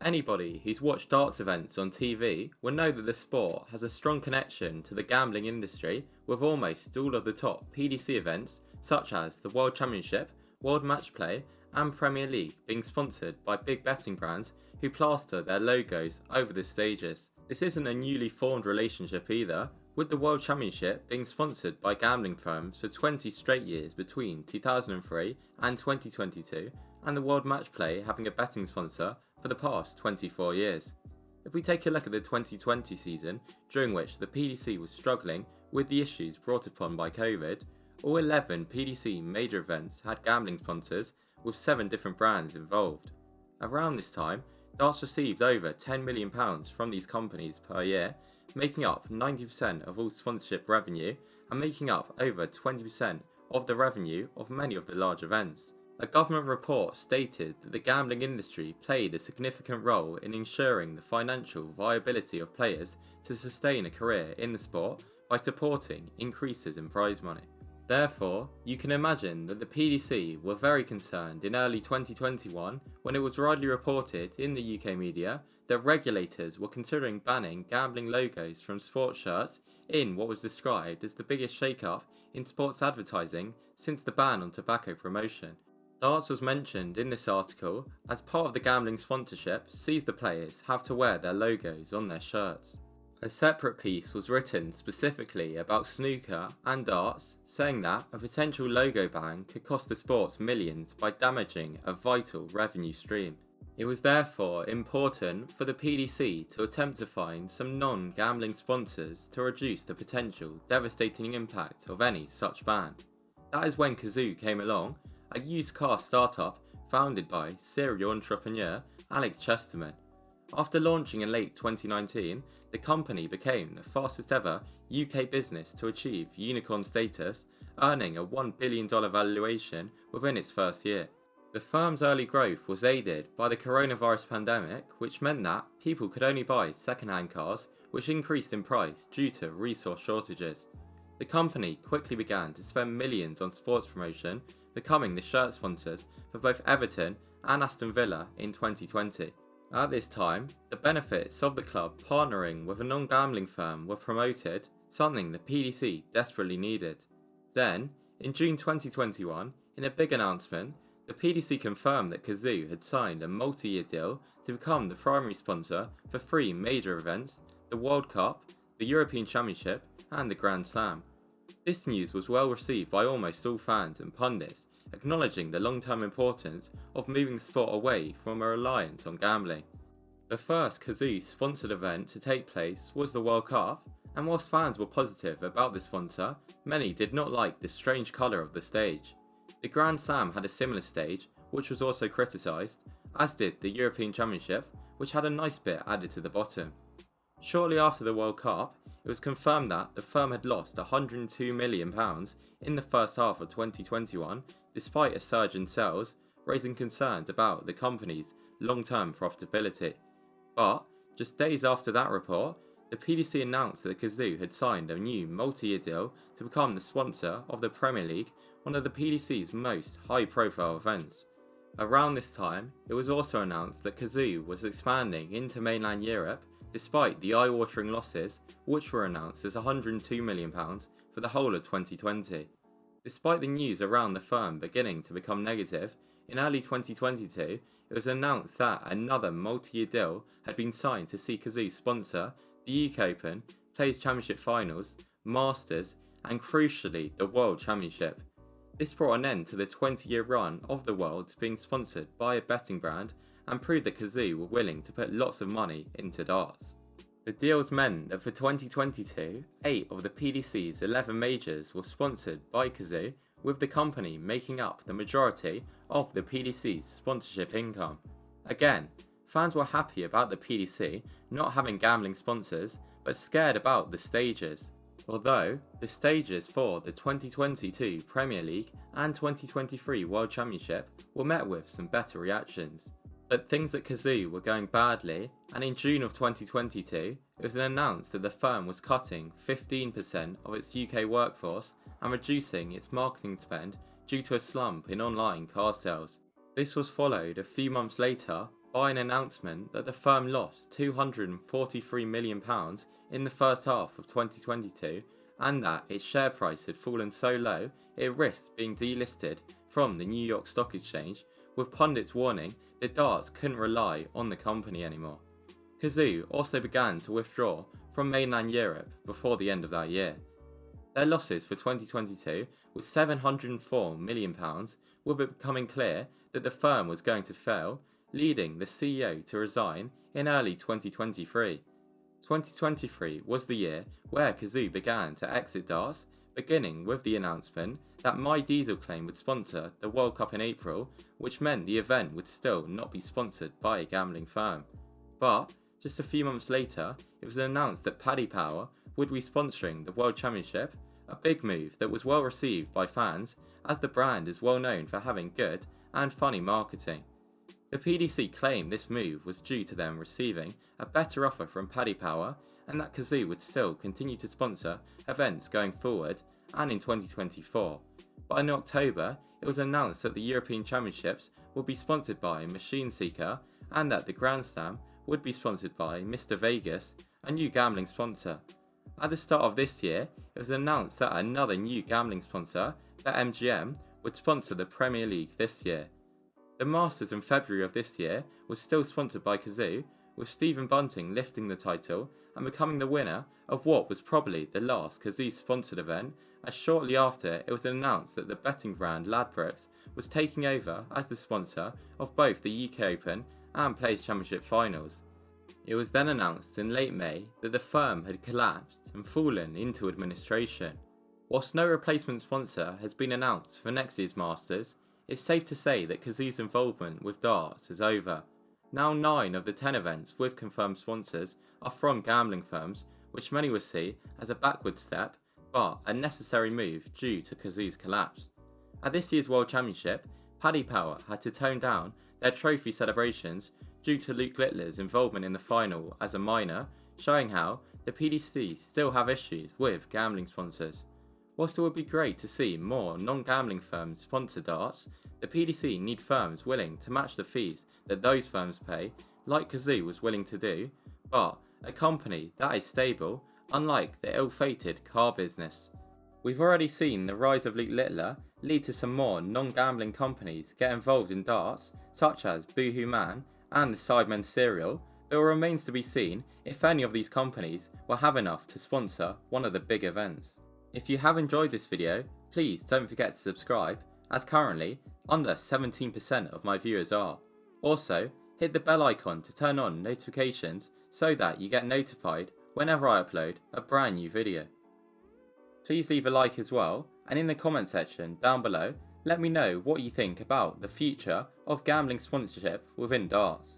Anybody who's watched darts events on TV will know that the sport has a strong connection to the gambling industry, with almost all of the top PDC events such as the World Championship, World Match Play and Premier League being sponsored by big betting brands who plaster their logos over the stages. This isn't a newly formed relationship either, with the World Championship being sponsored by gambling firms for 20 straight years between 2003 and 2022, and the World Match Play having a betting sponsor for the past 24 years. If we take a look at the 2020 season, during which the PDC was struggling with the issues brought upon by COVID, all 11 PDC major events had gambling sponsors with 7 different brands involved. Around this time, darts received over £10 million from these companies per year, making up 90% of all sponsorship revenue and making up over 20% of the revenue of many of the large events. A government report stated that the gambling industry played a significant role in ensuring the financial viability of players to sustain a career in the sport by supporting increases in prize money. Therefore, you can imagine that the PDC were very concerned in early 2021 when it was widely reported in the UK media that regulators were considering banning gambling logos from sports shirts in what was described as the biggest shake-up in sports advertising since the ban on tobacco promotion. Darts was mentioned in this article as part of the gambling sponsorship sees the players have to wear their logos on their shirts. A separate piece was written specifically about snooker and darts, saying that a potential logo ban could cost the sports millions by damaging a vital revenue stream. It was therefore important for the PDC to attempt to find some non-gambling sponsors to reduce the potential devastating impact of any such ban. That is when Cazoo came along, a used car startup founded by serial entrepreneur Alex Chesterman. After launching in late 2019, the company became the fastest ever UK business to achieve unicorn status, earning a $1 billion valuation within its first year. The firm's early growth was aided by the coronavirus pandemic, which meant that people could only buy second-hand cars, which increased in price due to resource shortages. The company quickly began to spend millions on sports promotion, becoming the shirt sponsors for both Everton and Aston Villa in 2020. At this time, the benefits of the club partnering with a non-gambling firm were promoted, something the PDC desperately needed. Then, in June 2021, in a big announcement, the PDC confirmed that Cazoo had signed a multi-year deal to become the primary sponsor for 3 major events: the World Cup, the European Championship and the Grand Slam. This news was well received by almost all fans and pundits, acknowledging the long-term importance of moving the sport away from a reliance on gambling. The first Cazoo sponsored event to take place was the World Cup, and whilst fans were positive about the sponsor, many did not like the strange colour of the stage. The Grand Slam had a similar stage, which was also criticised, as did the European Championship, which had a nice bit added to the bottom. Shortly after the World Cup, it was confirmed that the firm had lost £102 million in the first half of 2021, despite a surge in sales, raising concerns about the company's long-term profitability. But, just days after that report, the PDC announced that Cazoo had signed a new multi-year deal to become the sponsor of the Premier League, one of the PDC's most high-profile events. Around this time, it was also announced that Cazoo was expanding into mainland Europe, despite the eye-watering losses, which were announced as £102 million for the whole of 2020. Despite the news around the firm beginning to become negative, in early 2022, it was announced that another multi-year deal had been signed to see Cazoo sponsor the UK Open, Players Championship Finals, Masters, and crucially the World Championship. This brought an end to the 20-year run of the Worlds being sponsored by a betting brand and proved that Cazoo were willing to put lots of money into darts. The deals meant that for 2022, 8 of the PDC's 11 majors were sponsored by Cazoo, with the company making up the majority of the PDC's sponsorship income. Again, fans were happy about the PDC not having gambling sponsors, but scared about the stages. Although, the stages for the 2022 Premier League and 2023 World Championship were met with some better reactions. But things at Cazoo were going badly, and in June of 2022, it was announced that the firm was cutting 15% of its UK workforce and reducing its marketing spend due to a slump in online car sales. This was followed a few months later by an announcement that the firm lost £243 million in the first half of 2022 and that its share price had fallen so low it risked being delisted from the New York Stock Exchange, with pundits warning that darts couldn't rely on the company anymore. Cazoo also began to withdraw from mainland Europe before the end of that year. Their losses for 2022 were £704 million, with it becoming clear that the firm was going to fail, leading the CEO to resign in early 2023. 2023 was the year where Cazoo began to exit darts, beginning with the announcement that My Diesel claim would sponsor the World Cup in April, which meant the event would still not be sponsored by a gambling firm. But just a few months later, it was announced that Paddy Power would be sponsoring the World Championship, a big move that was well received by fans, as the brand is well known for having good and funny marketing. The PDC claimed this move was due to them receiving a better offer from Paddy Power and that Cazoo would still continue to sponsor events going forward and in 2024. But in October, it was announced that the European Championships would be sponsored by Machine Seeker and that the Grand Slam would be sponsored by Mr. Vegas, a new gambling sponsor. At the start of this year, it was announced that another new gambling sponsor, BetMGM, would sponsor the Premier League this year. The Masters in February of this year was still sponsored by Cazoo, with Stephen Bunting lifting the title and becoming the winner of what was probably the last Cazoo-sponsored event, as shortly after it was announced that the betting brand Ladbrokes was taking over as the sponsor of both the UK Open and Players Championship finals. It was then announced in late May that the firm had collapsed and fallen into administration. Whilst no replacement sponsor has been announced for next year's Masters, it's safe to say that Cazoo's involvement with darts is over. Now 9 of the 10 events with confirmed sponsors are from gambling firms, which many would see as a backward step, but a necessary move due to Cazoo's collapse. At this year's World Championship, Paddy Power had to tone down their trophy celebrations due to Luke Littler's involvement in the final as a minor, showing how the PDC still have issues with gambling sponsors. Whilst it would be great to see more non-gambling firms sponsor darts, the PDC need firms willing to match the fees that those firms pay, like Cazoo was willing to do, but a company that is stable, unlike the ill-fated car business. We've already seen the rise of Luke Littler lead to some more non-gambling companies get involved in darts, such as Boohoo Man and the Sidemen Serial, but it remains to be seen if any of these companies will have enough to sponsor one of the big events. If you have enjoyed this video, please don't forget to subscribe, as currently under 17% of my viewers are. Also, hit the bell icon to turn on notifications so that you get notified whenever I upload a brand new video. Please leave a like as well, and in the comment section down below, let me know what you think about the future of gambling sponsorship within darts.